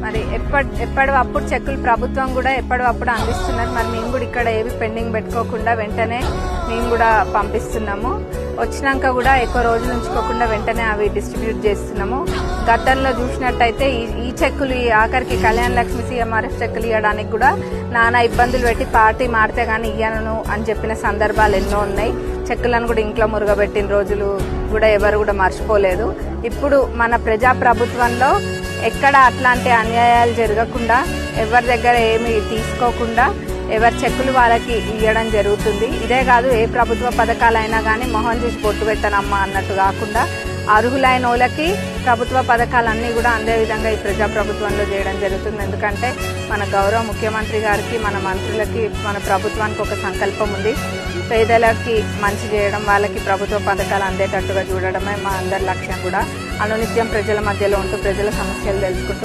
మరి ఎప్పటికప్పుడు చెక్కులు ప్రభుత్వం కూడా ఎప్పటికప్పుడు అందిస్తున్నారు. మరి మేము కూడా ఇక్కడ ఏవి పెండింగ్ పెట్టుకోకుండా వెంటనే మేము కూడా పంపిస్తున్నాము. వచ్చినాక కూడా ఎక్కువ రోజులు ఉంచుకోకుండా వెంటనే అవి డిస్ట్రిబ్యూట్ చేస్తున్నాము. గతంలో చూసినట్టయితే ఈ చెక్కులు ఆఖరికి కళ్యాణ లక్ష్మి CMRF చెక్కులు ఇవ్వడానికి కూడా నానా ఇబ్బందులు పెట్టి పార్టీ మారితే కానీ ఇయ్యను అని చెప్పిన సందర్భాలు ఎన్నో ఉన్నాయి. చెక్కులను కూడా ఇంట్లో మురుగబెట్టిన రోజులు కూడా ఎవరు కూడా మర్చిపోలేదు. ఇప్పుడు మన ప్రజాప్రభుత్వంలో ఎక్కడ అట్లాంటి అన్యాయాలు జరగకుండా ఎవరి దగ్గర ఏమి తీసుకోకుండా ఎవరి చెక్కులు వాళ్ళకి ఇవ్వడం జరుగుతుంది. ఇదే కాదు, ఏ ప్రభుత్వ పథకాలైనా కానీ మొహం చూసి బొట్టు పెట్టనమ్మా అన్నట్టు కాకుండా అర్హులైన వాళ్ళకి ప్రభుత్వ పథకాలన్నీ కూడా అందే విధంగా ఈ ప్రజాప్రభుత్వంలో చేయడం జరుగుతుంది. ఎందుకంటే మన గౌరవ ముఖ్యమంత్రి గారికి, మన మంత్రులకి, మన ప్రభుత్వానికి ఒక సంకల్పం ఉంది. పేదలకి మంచి చేయడం, వాళ్ళకి ప్రభుత్వ పథకాలు అందేటట్టుగా చూడడమే మా అందరి లక్ష్యం కూడా. అనునిత్యం ప్రజల మధ్యలో ఉంటూ ప్రజల సమస్యలు తెలుసుకుంటూ